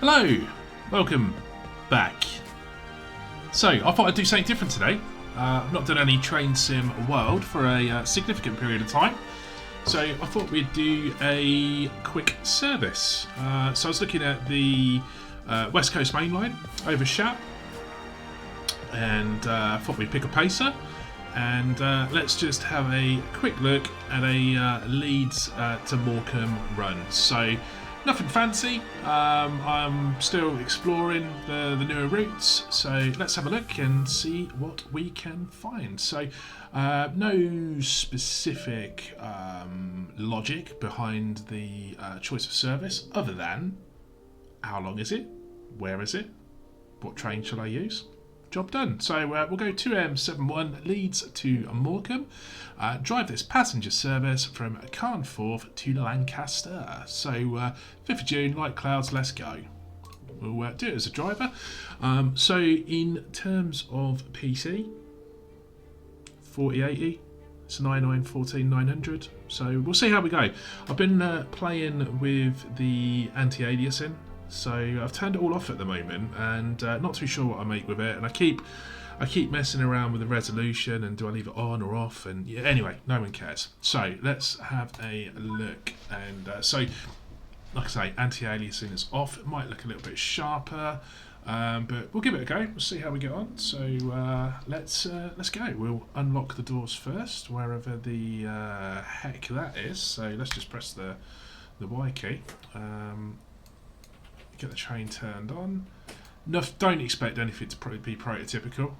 Hello, welcome back. So, I thought I'd do something different today. I've not done any train sim world for a significant period of time. So I thought we'd do a quick service. So I was looking at the West Coast Main Line over Shap, and thought we'd pick a pacer. And let's just have a quick look at a Leeds to Morecambe run. So nothing fancy. I'm still exploring the newer routes. So let's have a look and see what we can find. So no specific logic behind the choice of service other than how long is it? Where is it? What train shall I use? Job done. So we'll go 2M71 Leeds to Morecambe. Drive this passenger service from Carnforth to Lancaster. So 5th of June, light clouds, let's go. We'll do it as a driver. So in terms of PC, 4080. It's 9914 So we'll see how we go. I've been playing with the anti-aliasing. So I've turned it all off at the moment, and not too sure what I make with it. And I keep messing around with the resolution, and do I leave it on or off? And yeah, anyway, no one cares. So let's have a look. And so, like I say, anti-aliasing is off. It might look a little bit sharper, but we'll give it a go. We'll see how we get on. So let's go. We'll unlock the doors first, wherever the heck that is. So let's just press the Y key. Get the train turned on. No, don't expect anything to be prototypical.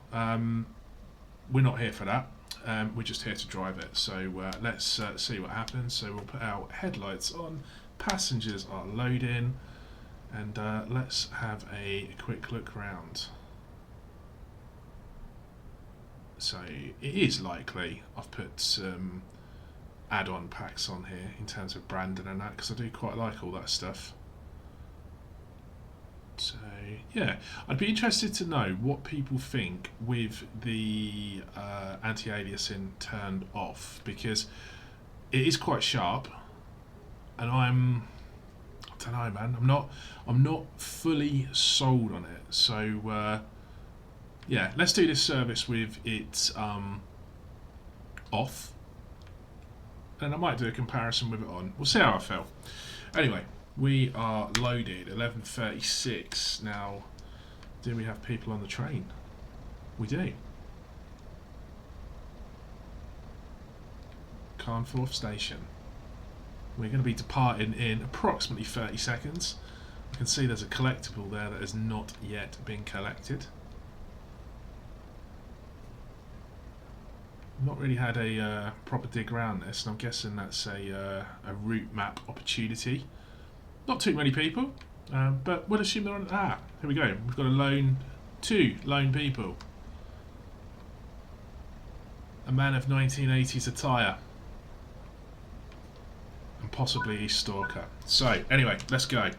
We're not here for that. We're just here to drive it. So let's see what happens. So we'll put our headlights on. Passengers are loading. And let's have a quick look around. So it is likely I've put some add-on packs on here in terms of branding and that, because I do quite like all that stuff. So yeah, I'd be interested to know what people think with the anti-aliasing turned off, because it is quite sharp, and I don't know, man. I'm not fully sold on it. So yeah, let's do this service with it off, and I might do a comparison with it on. We'll see how I feel. Anyway. We are loaded, 11:36. Now, do we have people on the train? We do. Carnforth Station. We're going to be departing in approximately 30 seconds. I can see there's a collectible there that has not yet been collected. Not really had a proper dig around this, and I'm guessing that's a route map opportunity. Not too many people, but we'll assume they're on. Here we go. We've got two lone people. A man of 1980s attire, and possibly a stalker. So anyway, let's go.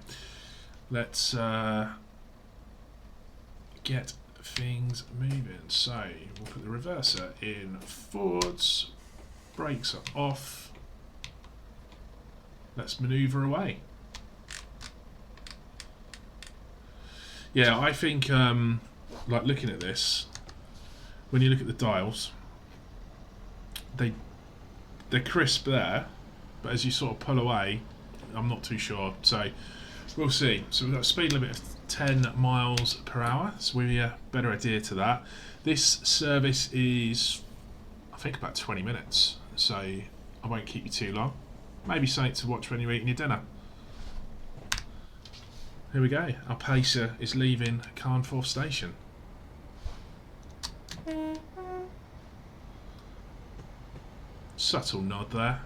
Let's get things moving. So we'll put the reverser in forwards. Brakes are off. Let's manoeuvre away. Yeah, I think, like looking at this, when you look at the dials, they're crisp there, but as you sort of pull away, I'm not too sure. So we'll see. So we've got a speed limit of 10 miles per hour, so we better adhere to that. This service is, I think, about 20 minutes, so I won't keep you too long. Maybe something to watch when you're eating your dinner. Here we go. Our pacer is leaving Carnforth Station. Subtle nod there.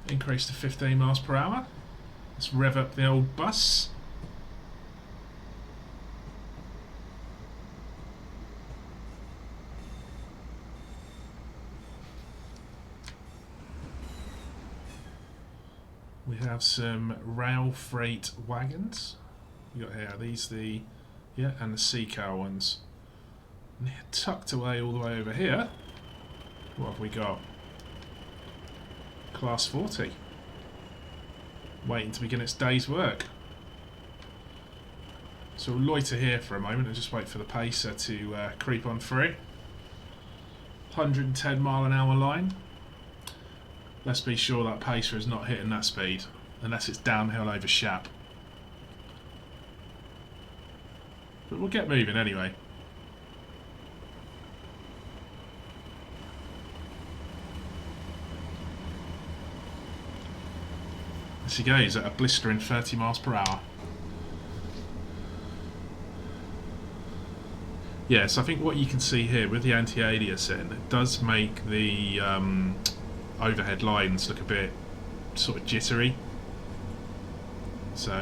Increase to 15 miles per hour. Let's rev up the old bus. We have some rail freight wagons. We got here these and the sea cow ones. And tucked away all the way over here. What have we got? Class 40. Waiting to begin its day's work. So we'll loiter here for a moment and just wait for the pacer to creep on through. 110 mile an hour line. Let's be sure that pacer is not hitting that speed, unless it's downhill over Shap. But we'll get moving anyway. As he goes at a blistering 30 miles per hour. Yes, I think what you can see here with the anti-aliasing, it does make the overhead lines look a bit sort of jittery. So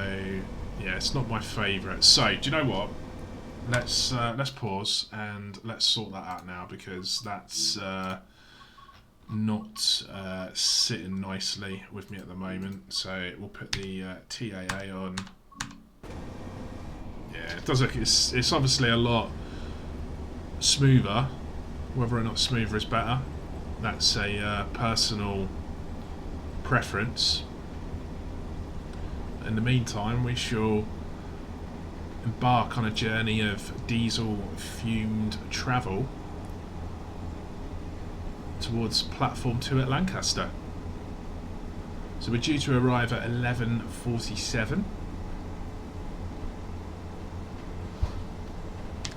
yeah, it's not my favourite. So do you know what? Let's pause and let's sort that out now, because that's not sitting nicely with me at the moment. So we'll put the TAA on. Yeah, it does look. It's obviously a lot smoother. Whether or not smoother is better, that's a personal preference. In the meantime, we shall embark on a journey of diesel fumed travel towards platform 2 at Lancaster. So we're due to arrive at 11:47.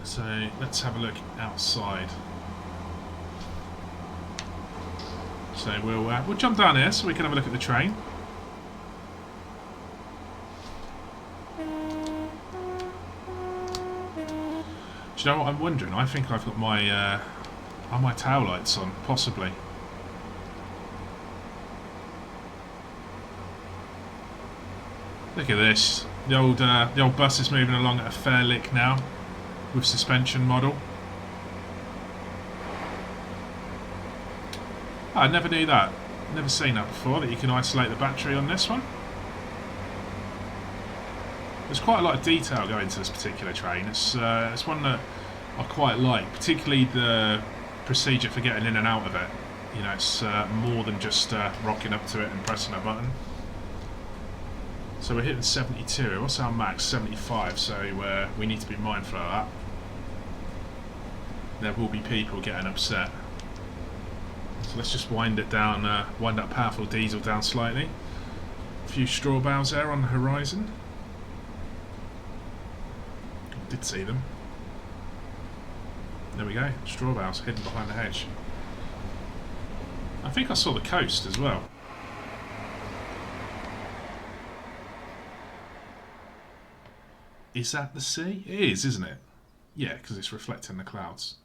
So let's have a look outside. So we'll jump down here so we can have a look at the train. Do you know what I'm wondering? I think I've got my tail lights on, possibly. Look at this. The old bus is moving along at a fair lick now, with suspension model. I never knew that. Never seen that before, that you can isolate the battery on this one. There's quite a lot of detail going into this particular train. It's one that I quite like, particularly the procedure for getting in and out of it. You know, it's more than just rocking up to it and pressing a button. So we're hitting 72. What's our max? 75. So we need to be mindful of that. There will be people getting upset. So let's just wind it down, wind that powerful diesel down slightly. A few straw bales there on the horizon. I did see them. There we go, straw bales hidden behind the hedge. I think I saw the coast as well. Is that the sea? It is, isn't it? Yeah, because it's reflecting the clouds.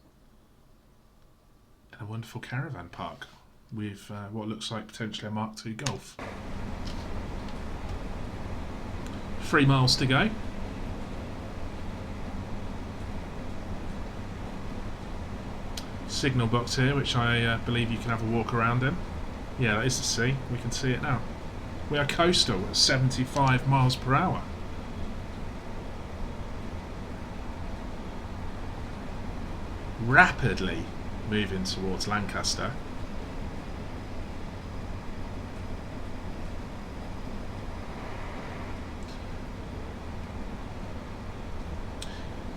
And a wonderful caravan park with what looks like potentially a Mark II Golf. 3 miles to go. Signal box here, which I believe you can have a walk around in. Yeah, that is the sea. We can see it now. We are coastal at 75 miles per hour. Rapidly moving towards Lancaster.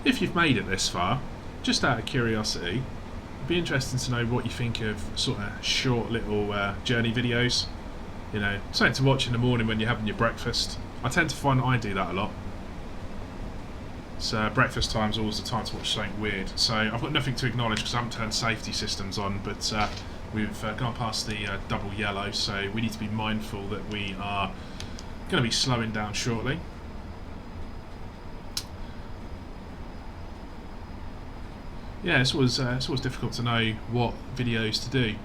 If you've made it this far, just out of curiosity, it'd be interesting to know what you think of sort of short little journey videos. You know, something to watch in the morning when you're having your breakfast. I tend to find that I do that a lot. So breakfast time's always the time to watch something weird. So I've got nothing to acknowledge because I haven't turned safety systems on, but we've gone past the double yellow, so we need to be mindful that we are going to be slowing down shortly. Yeah, it's always difficult to know what videos to do.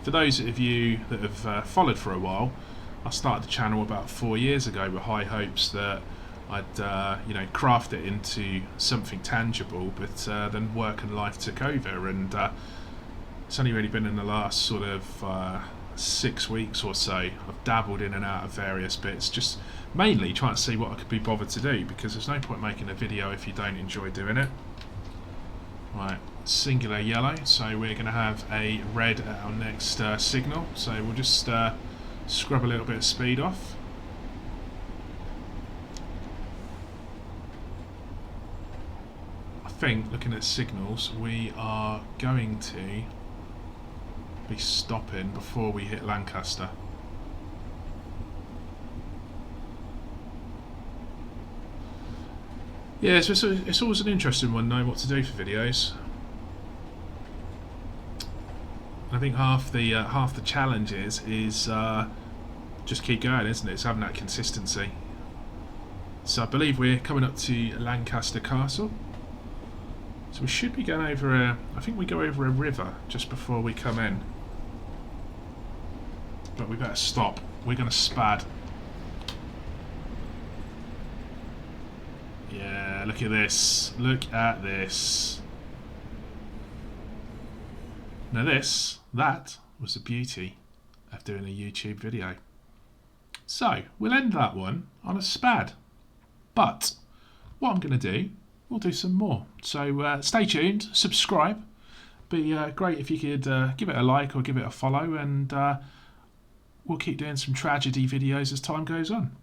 For those of you that have followed for a while, I started the channel about 4 years ago with high hopes that I'd you know, craft it into something tangible, but then work and life took over, and it's only really been in the last sort of 6 weeks or so I've dabbled in and out of various bits, just mainly trying to see what I could be bothered to do, because there's no point making a video if you don't enjoy doing it. Right, singular yellow, so we're going to have a red at our next signal, so we'll just scrub a little bit of speed off. I think, looking at signals, we are going to be stopping before we hit Lancaster. Yeah, so it's always an interesting one, knowing what to do for videos. I think half the challenge is just keep going, isn't it? It's having that consistency. So I believe we're coming up to Lancaster Castle. So we should be going over I think we go over a river just before we come in. But we better stop. We're going to SPAD. Yeah, look at this. Look at this. Now that was the beauty of doing a YouTube video. So, we'll end that one on a SPAD. But, what I'm going to do, we'll do some more. So, stay tuned, subscribe. Be great if you could give it a like or give it a follow, and we'll keep doing some tragedy videos as time goes on.